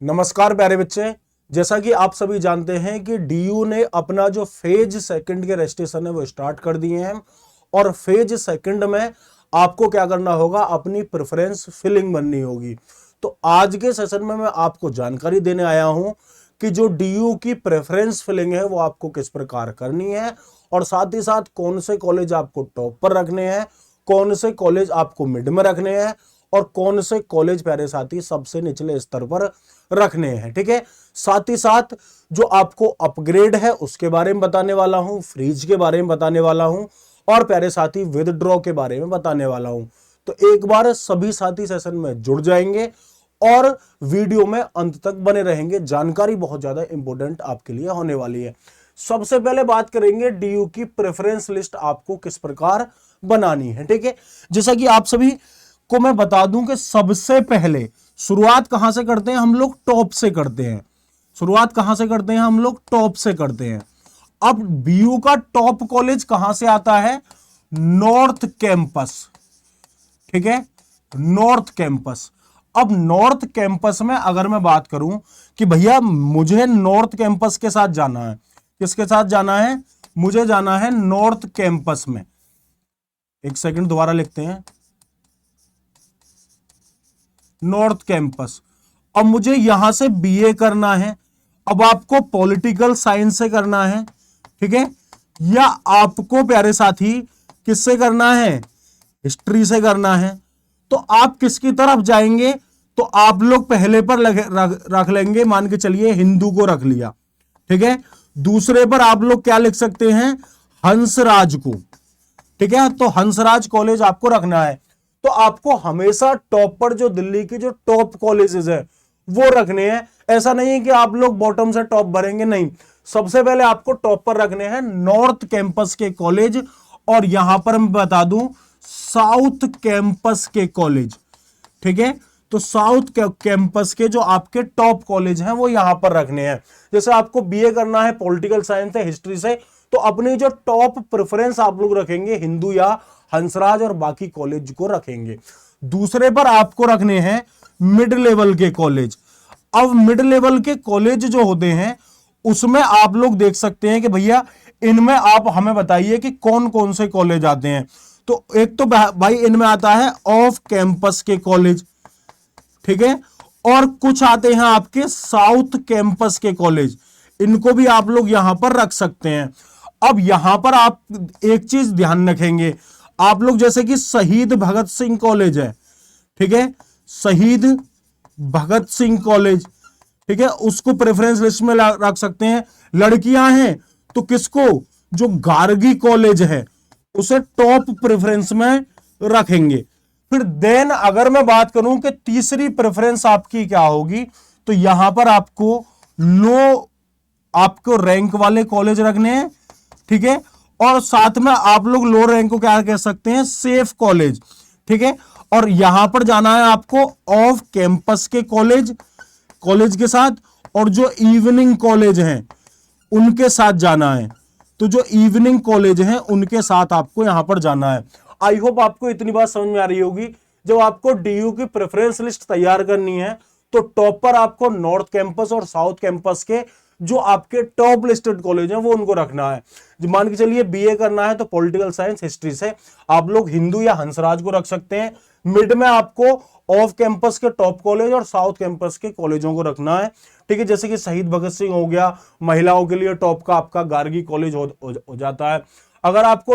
नमस्कार प्यारे बच्चे। जैसा कि आप सभी जानते हैं कि डीयू ने अपना जो फेज सेकंड के रजिस्ट्रेशन है वो स्टार्ट कर दिए हैं और फेज सेकंड में आपको क्या करना होगा, अपनी प्रेफरेंस फिलिंग बननी होगी। तो आज के सेशन में मैं आपको जानकारी देने आया हूं कि जो डीयू की प्रेफरेंस फिलिंग है वो आपको किस प्रकार करनी है और साथ ही साथ कौन से कॉलेज आपको टॉप पर रखने हैं, कौन से कॉलेज आपको मिड में रखने हैं और कौन से कॉलेज प्यारे साथी सबसे निचले स्तर पर रखने हैं। ठीक है, साथ ही साथ जो आपको अपग्रेड है उसके बारे में बताने वाला हूं, फ्रीज के बारे में बताने वाला हूं और प्यारे साथी विदड्रॉ के बारे में बताने वाला हूं। तो एक बार सभी साथी सेशन में जुड़ जाएंगे और वीडियो में अंत तक बने रहेंगे। जानकारी बहुत ज्यादा इंपॉर्टेंट आपके लिए होने वाली है। सबसे पहले बात करेंगे डीयू की प्रेफरेंस लिस्ट आपको किस प्रकार बनानी है। ठीक है, जैसा कि आप सभी को मैं बता दूं कि सबसे पहले शुरुआत कहां से करते हैं, हम लोग टॉप से करते हैं। शुरुआत कहां से करते हैं, हम लोग टॉप से करते हैं। अब बीयू का टॉप कॉलेज कहां से आता है, नॉर्थ कैंपस। ठीक है, नॉर्थ कैंपस। अब नॉर्थ कैंपस में अगर मैं बात करूं कि भैया मुझे नॉर्थ कैंपस के साथ जाना है, किसके साथ जाना है, मुझे जाना है नॉर्थ कैंपस में। एक सेकंड दोबारा लिखते हैं, नॉर्थ कैंपस। अब मुझे यहां से बीए करना है। अब आपको पॉलिटिकल साइंस से करना है, ठीक है, या आपको प्यारे साथी किससे करना है, हिस्ट्री से करना है। तो आप किसकी तरफ जाएंगे, तो आप लोग पहले पर रख लेंगे, मान के चलिए हिंदू को रख लिया। ठीक है, दूसरे पर आप लोग क्या लिख सकते हैं, हंसराज को। ठीक है, तो हंसराज कॉलेज आपको रखना है। तो आपको हमेशा टॉप पर जो दिल्ली की जो टॉप कॉलेजेस है वो रखने हैं। ऐसा नहीं है कि आप लोग बॉटम से टॉप भरेंगे, नहीं। सबसे पहले आपको टॉप पर रखने हैं नॉर्थ कैंपस के कॉलेज और यहां पर मैं बता दूं साउथ कैंपस के कॉलेज। ठीक है, तो साउथ कैंपस के जो आपके टॉप कॉलेज हैं वो यहां पर रखने हैं। जैसे आपको बीए करना है पॉलिटिकल साइंस से, हिस्ट्री से, तो अपनी जो टॉप प्रेफरेंस आप लोग रखेंगे हिंदू या हंसराज और बाकी कॉलेज को रखेंगे। दूसरे पर आपको रखने हैं मिड लेवल के कॉलेज। अब मिड लेवल के कॉलेज जो होते हैं उसमें आप लोग देख सकते हैं कि भैया इनमें आप हमें बताइए कि कौन कौन से कॉलेज आते हैं। तो एक तो भाई इनमें आता है ऑफ कैंपस के कॉलेज, ठीक है, और कुछ आते हैं आपके साउथ कैंपस के कॉलेज, इनको भी आप लोग यहां पर रख सकते हैं। अब यहां पर आप एक चीज ध्यान रखेंगे, आप लोग जैसे कि शहीद भगत सिंह कॉलेज है, ठीक है, शहीद भगत सिंह कॉलेज, ठीक है, उसको प्रेफरेंस लिस्ट में रख सकते हैं। लड़कियां हैं तो किसको, जो गार्गी कॉलेज है उसे टॉप प्रेफरेंस में रखेंगे। फिर देन अगर मैं बात करूं कि तीसरी प्रेफरेंस आपकी क्या होगी, तो यहां पर आपको आपको रैंक वाले कॉलेज रखने हैं, ठीक है, और साथ में आप लोग लो रैंक को क्या कह सकते हैं, सेफ कॉलेज। ठीक है, और यहां पर जाना है आपको ऑफ कैंपस के कॉलेज के साथ, और जो इवनिंग कॉलेज हैं उनके साथ जाना है। तो जो इवनिंग कॉलेज हैं उनके साथ आपको यहां पर जाना है। आई होप आपको इतनी बात समझ में आ रही होगी। जब आपको डीयू की प्रेफरेंस लिस्ट तैयार करनी है तो टॉप पर आपको नॉर्थ कैंपस और साउथ कैंपस के जो आपके टॉप लिस्टेड कॉलेज हैं वो उनको रखना है। जो मान के चलिए बीए करना है तो पॉलिटिकल साइंस हिस्ट्री से आप लोग हिंदू या हंसराज को रख सकते हैं। मिड में आपको ऑफ कैंपस के टॉप कॉलेज और साउथ कैंपस के कॉलेजों को रखना है। ठीक है, जैसे कि शहीद भगत सिंह हो गया, महिलाओं के लिए टॉप का आपका गार्गी कॉलेज हो जाता है। अगर आपको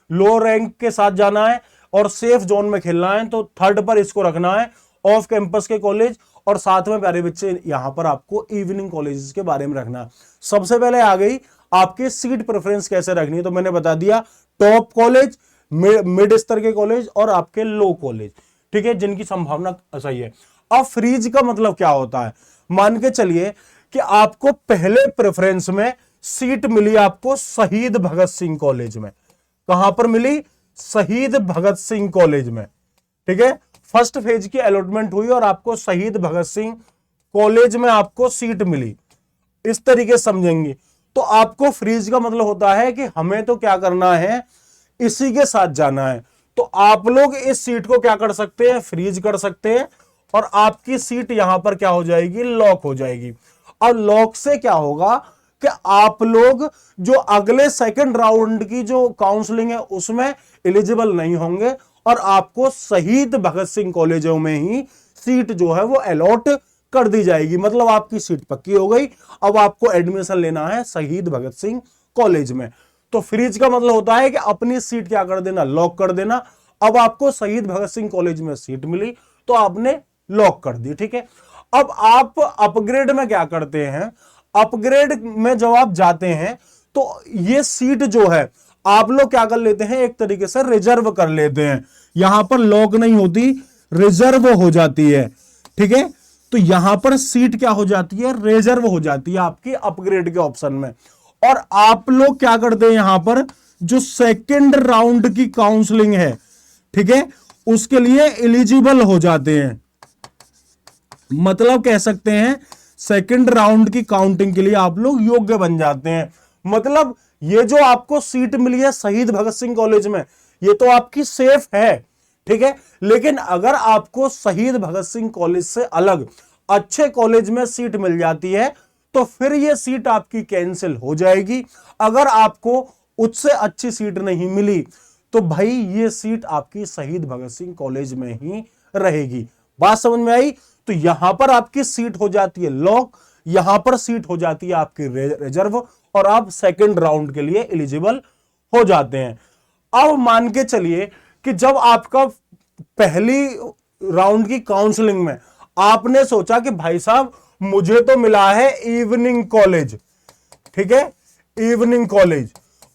लो रैंक के साथ जाना है और सेफ जोन में खेलना है तो थर्ड पर इसको रखना है, ऑफ कैंपस के कॉलेज, और साथ में प्यारे बच्चे यहां पर आपको इवनिंग कॉलेजेस के बारे में रखना। सबसे पहले आ गई आपकी सीट प्रेफरेंस कैसे रखनी है, तो मैंने बता दिया टॉप कॉलेज, मिड स्तर के कॉलेज और आपके लो कॉलेज, ठीक है, जिनकी संभावना सही है। अब फ्रीज का मतलब क्या होता है, मान के चलिए कि आपको पहले प्रेफरेंस में सीट मिली आपको शहीद भगत सिंह कॉलेज में। कहां पर मिली, शहीद भगत सिंह कॉलेज में। ठीक है, फर्स्ट फेज की अलॉटमेंट हुई और आपको शहीद भगत सिंह कॉलेज में आपको सीट मिली, इस तरीके समझेंगे। तो आपको फ्रीज का मतलब होता है कि हमें तो क्या करना है, इसी के साथ जाना है। तो आप लोग इस सीट को क्या कर सकते हैं, फ्रीज कर सकते हैं और आपकी सीट यहां पर क्या हो जाएगी, लॉक हो जाएगी। और लॉक से क्या होगा कि आप लोग जो अगले सेकंड राउंड की जो काउंसलिंग है उसमें एलिजिबल नहीं होंगे और आपको शहीद भगत सिंह कॉलेजों में ही सीट जो है वो अलॉट कर दी जाएगी। मतलब आपकी सीट पक्की हो गई। अब आपको एडमिशन लेना है शहीद भगत सिंह कॉलेज में। तो फ्रीज का मतलब होता है कि अपनी सीट क्या कर देना, लॉक कर देना। अब आपको शहीद भगत सिंह कॉलेज में सीट मिली तो आपने लॉक कर दी, ठीक है। अब आप अपग्रेड में क्या करते हैं, अपग्रेड में जब आप जाते हैं तो ये सीट जो है आप लोग क्या कर लेते हैं, एक तरीके से रिजर्व कर लेते हैं। यहां पर लॉक नहीं होती, रिजर्व हो जाती है, ठीक है। तो यहां पर सीट क्या हो जाती है, रिजर्व हो जाती है आपकी अपग्रेड के ऑप्शन में। और आप लोग क्या करते हैं, यहां पर जो सेकंड राउंड की काउंसलिंग है, ठीक है, उसके लिए एलिजिबल हो जाते हैं। मतलब कह सकते हैं सेकंड राउंड की काउंटिंग के लिए आप लोग योग्य बन जाते हैं। मतलब ये जो आपको सीट मिली है शहीद भगत सिंह कॉलेज में, ये तो आपकी सेफ है, ठीक है। लेकिन अगर आपको शहीद भगत सिंह कॉलेज से अलग अच्छे कॉलेज में सीट मिल जाती है तो फिर ये सीट आपकी कैंसिल हो जाएगी। अगर आपको उससे अच्छी सीट नहीं मिली तो भाई ये सीट आपकी शहीद भगत सिंह कॉलेज में ही रहेगी। बात समझ में आई? तो यहां पर आपकी सीट हो जाती है लॉक, यहां पर सीट हो जाती है आपकी रिजर्व और आप सेकंड राउंड के लिए एलिजिबल हो जाते हैं। अब मान के चलिए कि जब आपका पहली राउंड की काउंसलिंग में आपने सोचा कि भाई साहब मुझे तो मिला है इवनिंग कॉलेज, ठीक है, इवनिंग कॉलेज,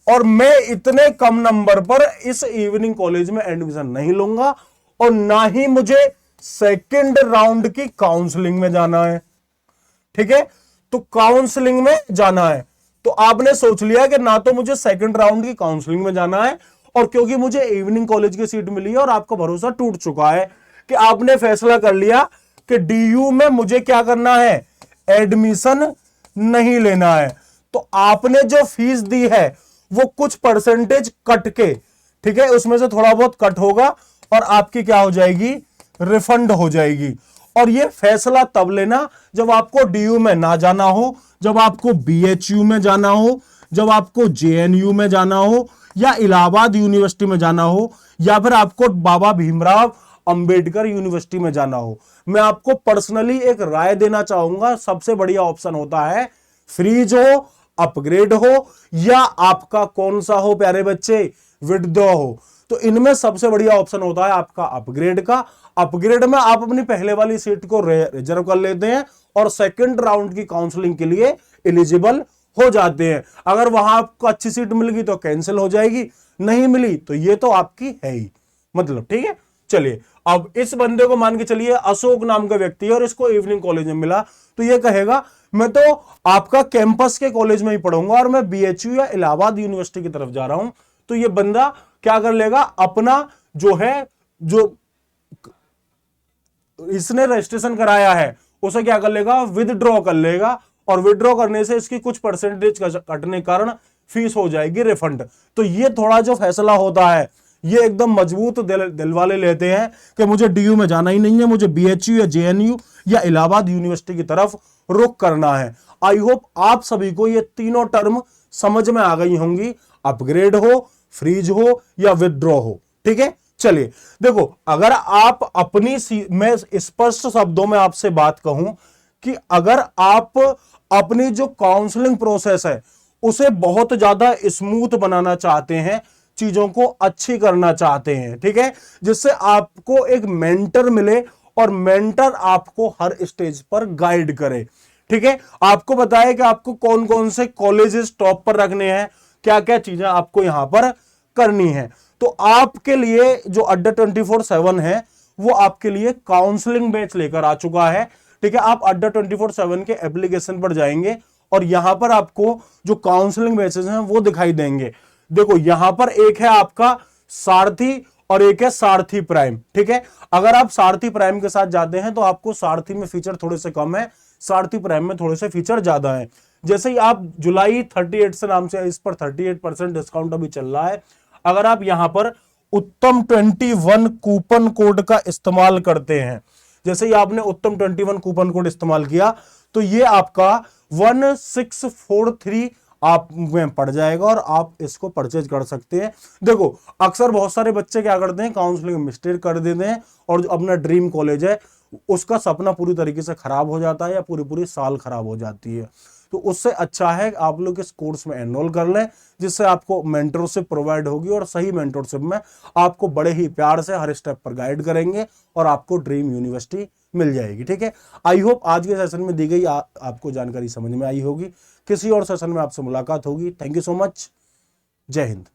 और मैं इतने कम नंबर पर इस इवनिंग कॉलेज में एडमिशन नहीं लूंगा और ना ही मुझे सेकंड राउंड की काउंसलिंग में जाना है, ठीक है। तो काउंसलिंग में जाना है तो आपने सोच लिया कि ना तो मुझे सेकंड राउंड की काउंसलिंग में जाना है और क्योंकि मुझे इवनिंग कॉलेज की सीट मिली है और आपका भरोसा टूट चुका है कि आपने फैसला कर लिया कि डीयू में मुझे क्या करना है, एडमिशन नहीं लेना है। तो आपने जो फीस दी है वो कुछ परसेंटेज कट के, ठीक है, उसमें से थोड़ा बहुत कट होगा और आपकी क्या हो जाएगी, रिफंड हो जाएगी। और ये फैसला तब लेना जब आपको डीयू में ना जाना हो, जब आपको बीएचयू में जाना हो, जब आपको जेएनयू में जाना हो या इलाहाबाद यूनिवर्सिटी में जाना हो या फिर आपको बाबा भीमराव अंबेडकर यूनिवर्सिटी में जाना हो। मैं आपको पर्सनली एक राय देना चाहूंगा, सबसे बढ़िया ऑप्शन होता है फ्रीज हो, अपग्रेड हो या आपका कौन सा हो प्यारे बच्चे, विड्रॉ हो। तो इनमें सबसे बढ़िया ऑप्शन होता है आपका अपग्रेड का। अपग्रेड में आप अपनी पहले वाली सीट को रिजर्व कर लेते हैं और सेकंड राउंड की काउंसलिंग के लिए एलिजिबल हो जाते हैं। अगर वहां आपको अच्छी सीट मिल गई तो कैंसिल हो जाएगी, नहीं मिली तो ये तो आपकी है ही, मतलब ठीक है। चलिए अब इस बंदे को मान के चलिए अशोक नाम का व्यक्ति है और इसको इवनिंग कॉलेज में मिला तो ये कहेगा मैं तो आपका कैंपस के कॉलेज में ही पढ़ूंगा और मैं बीएचयू या इलाहाबाद यूनिवर्सिटी की तरफ जा रहा हूं। तो ये बंदा क्या कर लेगा, अपना जो है, जो इसने रजिस्ट्रेशन कराया है उसे क्या कर लेगा, विदड्रॉ कर लेगा और विदड्रॉ करने से इसकी कुछ परसेंटेज कटने के कारण फीस हो जाएगी रिफंड। तो ये थोड़ा जो फैसला होता है ये एकदम मजबूत दिल वाले लेते हैं कि मुझे डीयू में जाना ही नहीं है, मुझे बीएचयू या जेएनयू या इलाहाबाद यूनिवर्सिटी की तरफ रुख करना है। आई होप आप सभी को ये तीनों टर्म समझ में आ गई होंगी, अपग्रेड हो, फ्रीज हो या विदड्रॉ हो, ठीक है। चलिए देखो, अगर आप अपनी मैं स्पष्ट शब्दों में आपसे बात कहूं कि अगर आप अपनी जो काउंसलिंग प्रोसेस है उसे बहुत ज्यादा स्मूथ बनाना चाहते हैं, चीजों को अच्छी करना चाहते हैं, ठीक है, जिससे आपको एक मेंटर मिले और मेंटर आपको हर स्टेज पर गाइड करे, ठीक है, आपको बताए कि आपको कौन कौन से कॉलेजेस टॉप पर रखने हैं, क्या क्या चीजें आपको यहां पर करनी है। तो आपके लिए जो अड्डा 24/7 है वो आपके लिए काउंसलिंग बैच लेकर आ चुका है, ठीक है। आप अड्डा 24/7 के एप्लीकेशन पर जाएंगे और यहां पर आपको जो काउंसलिंग बैचेस हैं वो दिखाई देंगे। देखो यहां पर एक है आपका सारथी और एक है सारथी प्राइम, ठीक है। अगर आप सारथी प्राइम के साथ जाते हैं तो आपको सारथी में फीचर थोड़े से कम है, सारथी प्राइम में थोड़े से फीचर ज्यादा है। जैसे ही आप जुलाई 38 से नाम से इस पर 38% डिस्काउंट अभी चल रहा है। अगर आप यहां पर उत्तम 21 कूपन कोड का इस्तेमाल करते हैं, जैसे ही आपने उत्तम 21 कूपन कोड इस्तेमाल किया तो ये आपका 1643 आप में पड़ जाएगा और आप इसको परचेज कर सकते हैं। देखो अक्सर बहुत सारे बच्चे क्या करते हैं, काउंसलिंग में मिस्टेक कर देते हैं और जो अपना ड्रीम कॉलेज है उसका सपना पूरी तरीके से खराब हो जाता है या पूरी पूरी साल खराब हो जाती है। तो उससे अच्छा है आप लोग इस कोर्स में एनरोल कर लें, जिससे आपको मेंटरशिप प्रोवाइड होगी और सही मेंटरशिप में आपको बड़े ही प्यार से हर स्टेप पर गाइड करेंगे और आपको ड्रीम यूनिवर्सिटी मिल जाएगी। ठीक है, आई होप आज के सेशन में दी गई आपको जानकारी समझ में आई होगी। किसी और सेशन में आपसे मुलाकात होगी। Thank you so much. जय हिंद।